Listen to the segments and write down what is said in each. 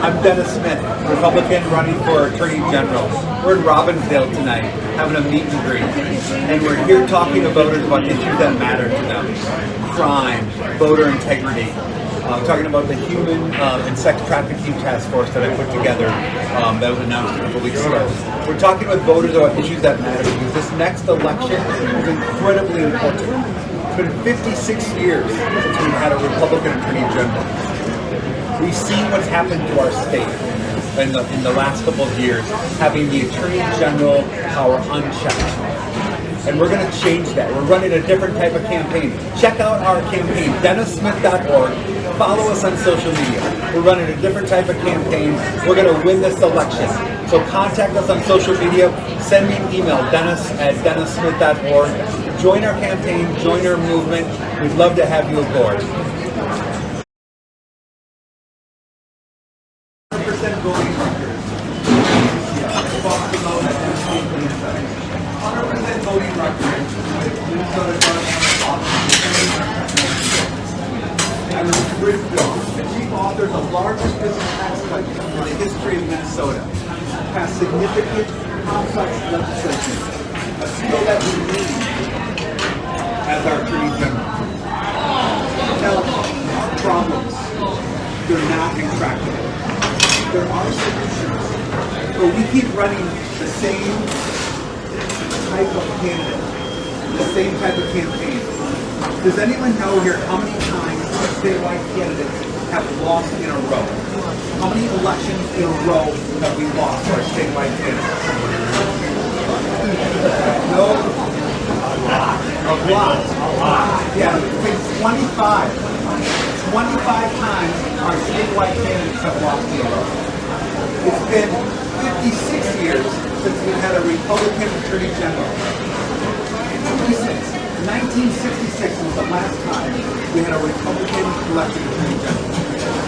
I'm Dennis Smith, Republican running for Attorney General. We're in Robbinsdale tonight, having a meet and greet. And we're here talking to voters about issues that matter to them. Crime, voter integrity. Talking about the human and sex trafficking task force that I put together that was announced a couple weeks ago. We're talking with voters about issues that matter because this next election is incredibly important. It's been 56 years since we've had a Republican Attorney General. We've seen what's happened to our state in the last couple of years, having the Attorney General power unchecked. And we're going to change that. We're running a different type of campaign. Check out our campaign, DennisSmith.org. Follow us on social media. We're running a different type of campaign. We're going to win this election. So contact us on social media. Send me an email, dennis@DennisSmith.org. Join our campaign. Join our movement. We'd love to have you aboard. 100% voting record. 100% voting record. And the Bridge Bill, the chief author of the largest business tax cut in the history of Minnesota, passed significant, complex legislation, a skill that we need as our Attorney General. Now, our problems, they're not intractable. There are solutions, but we keep running the same type of candidate, the same type of campaign. Does anyone know here how many times statewide candidates have lost in a row? How many elections in a row have we lost our statewide candidates? No? A lot. Yeah, it's been 25. 25 times our statewide candidates have lost in a row. It's been 56 years since we've had a Republican Attorney General. 1966 was the last time we had a Republican elected Attorney General.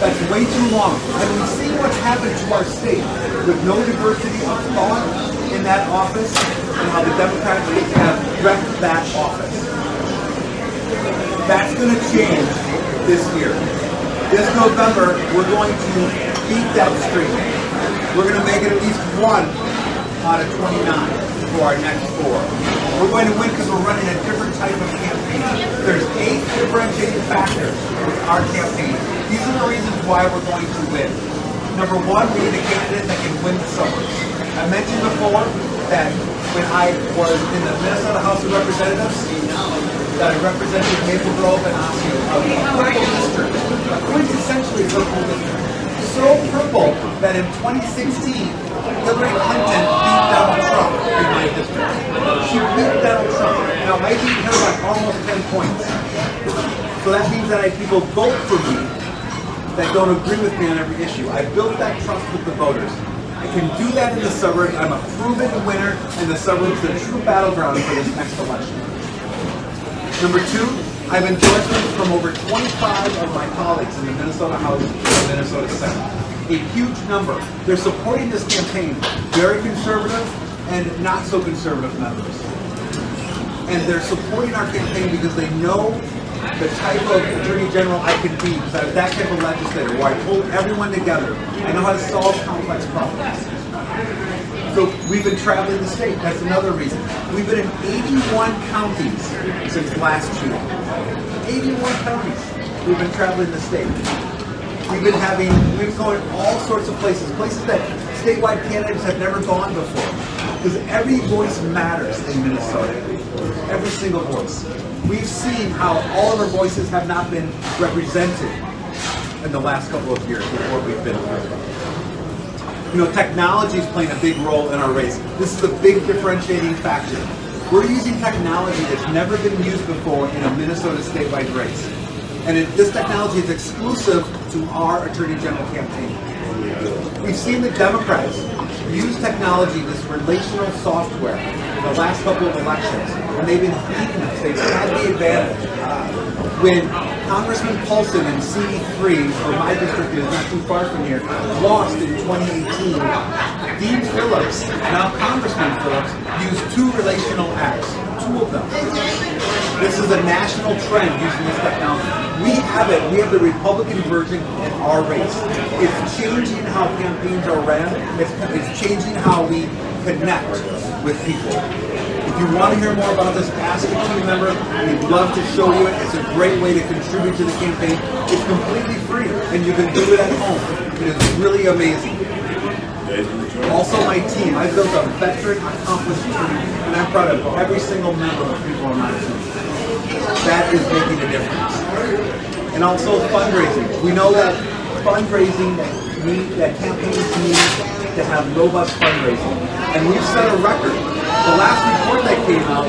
That's way too long. And we see what's happened to our state with no diversity of thought in that office and how the Democrats have wrecked that office. That's going to change this year. This November, we're going to beat that streak. We're going to make it at least 1 out of 29 for our next 4. We're going to win because we're running a different type of campaign. There's 8 differentiating factors with our campaign. These are the reasons why we're going to win. Number 1, we need a candidate that can win the suburbs. I mentioned before that when I was in the Minnesota House of Representatives, that I represented Maple Grove and Osseo, a purple district, a quintessentially purple district. So purple that in 2016, Hillary Clinton beat Donald Trump in my district. She beat Donald Trump. Now, I beat her by almost 10 points. So that means that I have people vote for me that don't agree with me on every issue. I built that trust with the voters. I can do that in the suburbs. I'm a proven winner in the suburbs, the true battleground for this next election. Number 2, I have endorsements from over 25 of my colleagues in the Minnesota House and the Minnesota Senate. A huge number. They're supporting this campaign, very conservative and not so conservative members. And they're supporting our campaign because they know the type of Attorney General I can be, because I was that type of legislator where I pulled everyone together. I know how to solve complex problems. So we've been traveling the state. That's another reason. We've been in 81 counties since last June. 81 counties. We've been traveling the state. We've been going all sorts of places that statewide candidates have never gone before. Because every voice matters in Minnesota. Every single voice. We've seen how all of our voices have not been represented in the last couple of years before we've been here. You know, technology is playing a big role in our race. This is a big differentiating factor. We're using technology that's never been used before in a Minnesota statewide race. And this technology is exclusive to our Attorney General campaign. We've seen the Democrats use technology, this relational software, in the last couple of elections, and they've been beating us. They've had the advantage. When Congressman Paulson in CD3, or my district is not too far from here, lost in 2018, Dean Phillips, now Congressman Phillips, used 2 relational apps, 2 of them. This is a national trend using this technology. We have it. We have the Republican version in our race. It's changing how campaigns are ran. It's changing how we connect with people. If you want to hear more about this, ask a team member. We'd love to show you it. It's a great way to contribute to the campaign. It's completely free, and you can do it at home. It is really amazing. Also, my team. I built a veteran, accomplished team, and I'm proud of every single member of people on my team. That is making a difference. And also fundraising. We know that fundraising that campaigns need to have robust fundraising. And we've set a record. The last report that came out,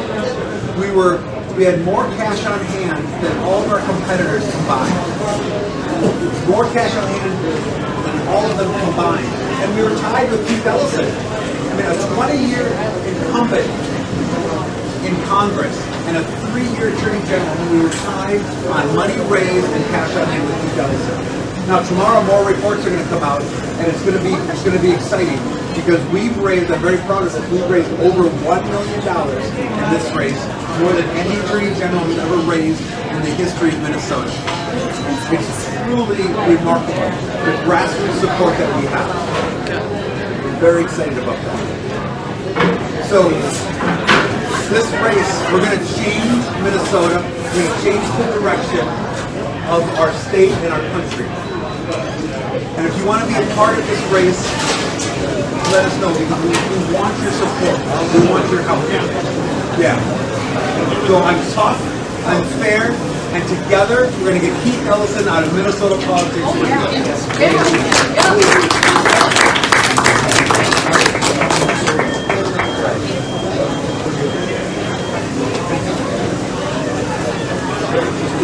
we had more cash on hand than all of our competitors combined. More cash on hand than all of them combined. And we were tied with Keith Ellison. I mean, a 20-year incumbent in Congress and a 3-year attorney general, and we were tied on money raised and cash on hand with Keith Ellison. Now tomorrow more reports are going to come out, and it's going to be exciting because we've raised. I'm very proud of this. We've raised over $1 million in this race, more than any attorney general has ever raised in the history of Minnesota. It's truly remarkable the grassroots support that we have. We're very excited about that. So this race, we're going to change Minnesota. We're going to change the direction of our state and our country. And if you want to be a part of this race, let us know because we want your support. We want your help. Yeah. So I'm tough, I'm fair, and together we're going to get Keith Ellison out of Minnesota politics.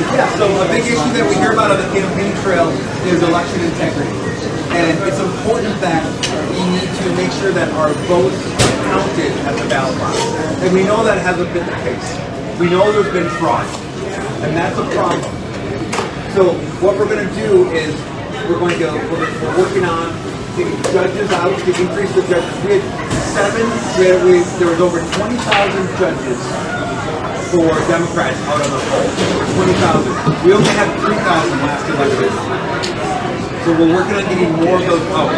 Yeah, so a big issue that we hear about on the campaign trail is election integrity. And it's important that we need to make sure that our votes are counted at the ballot box. And we know that hasn't been the case. We know there's been fraud. And that's a problem. So what we're going to do is we're working on getting judges out to increase the judges. We had there was over 20,000 judges for Democrats out on the poll. 20,000. We only had 3,000 last election. So we're working on getting more of those out.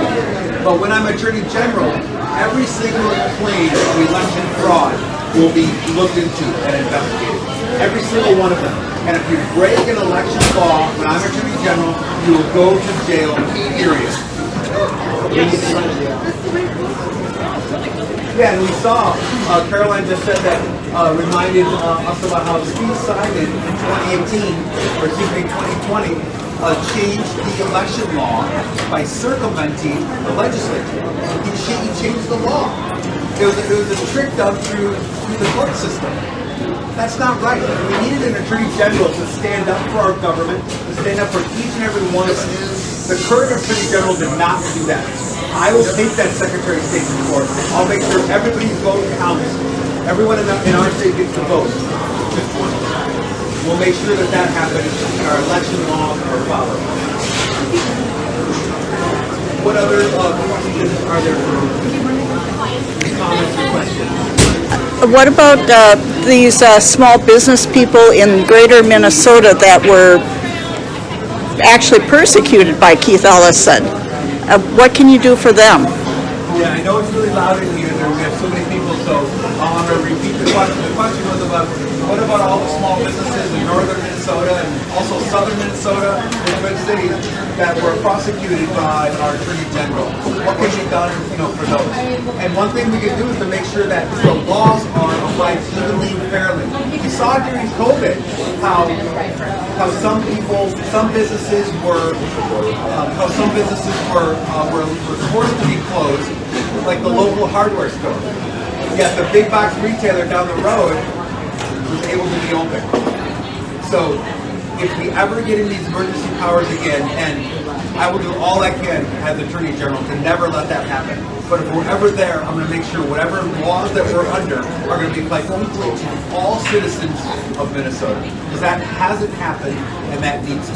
But when I'm Attorney General, every single claim of election fraud will be looked into and investigated. Every single one of them. And if you break an election law, when I'm Attorney General, you will go to jail, period. Yeah, and we saw, Caroline just said that, reminded us about how Steve Simon in 2020, changed the election law by circumventing the legislature. He changed the law. It was a trick done through the court system. That's not right. We needed an Attorney General to stand up for our government, to stand up for each and every one of us. The current Attorney General did not do that. I will take that Secretary of State to court. I'll make sure everybody's vote counts. Everyone in our state gets to vote. We'll make sure that happens and our election laws are followed. What other questions are there for comments or questions? What about these small business people in greater Minnesota that were actually persecuted by Keith Ellison? What can you do for them? Yeah, I know it's really loud in here. We have so many people, so I'm going to repeat the question. The question was about what about all the small businesses in northern Minnesota and also southern Minnesota and Twin Cities that were prosecuted by our Attorney General? What can be done, for those? And one thing we can do is to make sure that the laws are applied evenly and fairly. We saw during COVID how some businesses were forced to be closed, like the local hardware store. Yet the big box retailer down the road was able to be open. So if we ever get in these emergency powers again, and I will do all I can as Attorney General to never let that happen. But if we're ever there, I'm going to make sure whatever laws that we're under are going to be applied equally to all citizens of Minnesota. Because that hasn't happened, and that needs to.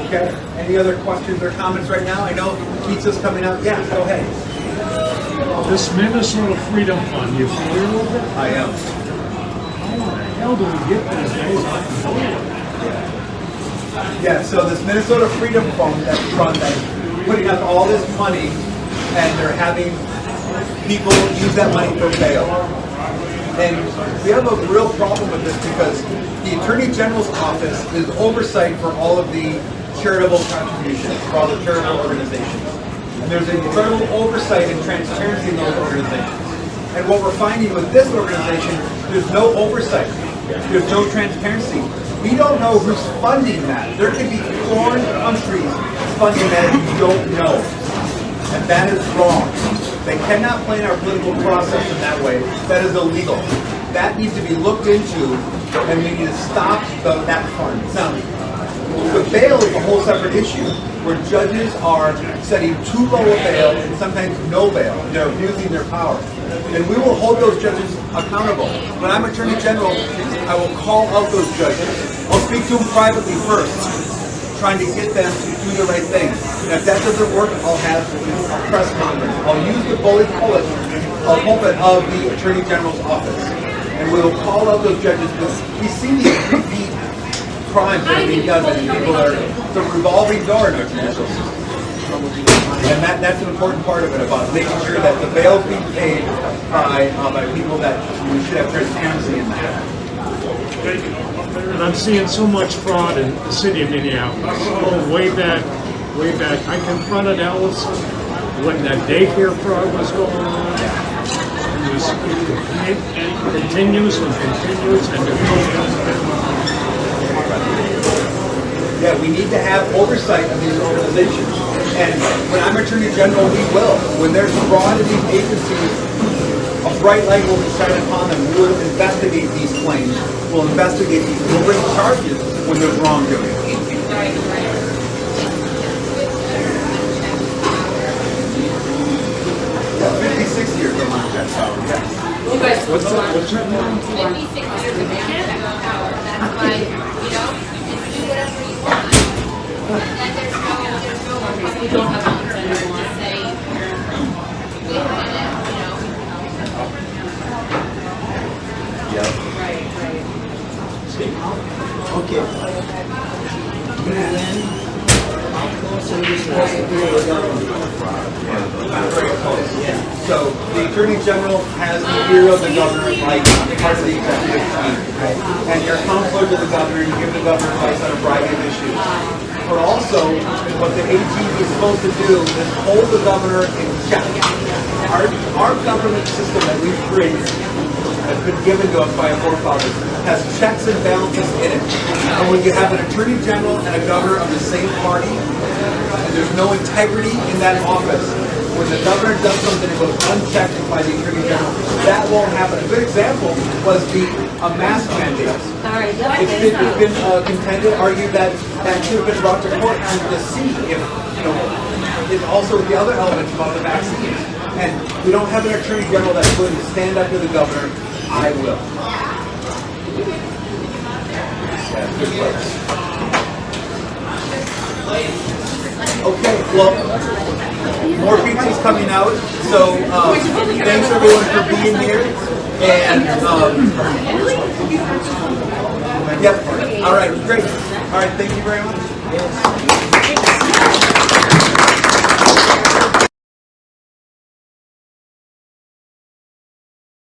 Okay. Any other questions or comments right now? I know pizza's coming out. Yeah, go ahead. This Minnesota Freedom Fund, you familiar with it? I am. How the hell do we get these guys out the door? Yeah, so this Minnesota Freedom Fund that's putting up all this money, and they're having people use that money for bail. And we have a real problem with this because the Attorney General's office is oversight for all of the charitable contributions, for all the charitable organizations. And there's incredible oversight and transparency in those organizations. And what we're finding with this organization, there's no oversight. There's no transparency. We don't know who's funding that. There could be foreign countries funding that we don't know. And that is wrong. They cannot play in our political process in that way. That is illegal. That needs to be looked into, and we need to stop that fund. Now, the bail is a whole separate issue, where judges are setting too low a bail and sometimes no bail. They're abusing their power. And we will hold those judges accountable. When I'm Attorney General, I will call out those judges. I'll speak to them privately first, trying to get them to do the right thing. And if that doesn't work, I'll have a press conference. I'll use the bully pulpit of the Attorney General's office. And we'll call out those judges because we see these repeat crimes that are being done by these people that are, it's a revolving door in our judicial system. And that's an important part of it, about making sure that the bail is being paid by people that we should have transparency in that. And I'm seeing so much fraud in the city of Minneapolis. Oh, way back, I confronted Allison when that daycare fraud was going on. It continues and continues and Yeah, we need to have oversight of these organizations. And when I'm Attorney General, we will. When there's fraud in these agencies, a bright light will be shined upon them. We will investigate these claims. We'll investigate these. We'll bring charges when there's wrongdoing. Yeah, 56 years of contract power, yes. what's that? 56 years of contract power. That's why, you know, you can do whatever you want. And there's no, we don't have incentive to say, wait a minute, you know. Yep. Okay. So the Attorney General has the ear of the governor, like part of the executive team. And you're counselor to the governor, you give the governor advice on a variety of issues. But also, what the AG is supposed to do is hold the governor in check. Our government system that we've created, that's been given to us by our forefathers, has checks and balances in it. And when you have an Attorney General and a governor of the same party, and there's no integrity in that office, when the governor does something that goes unchecked by the Attorney General, that won't happen. A good example was the mask mandates. It's been contended, argued that should have been brought to court to see if, you know, it's also the other elements about the vaccines. And we don't have an Attorney General that's willing to stand up to the governor. I will. Yeah, good place. Okay, well, more pizza's coming out, so thanks everyone for being here. And yep, all right, great. All right, thank you very much.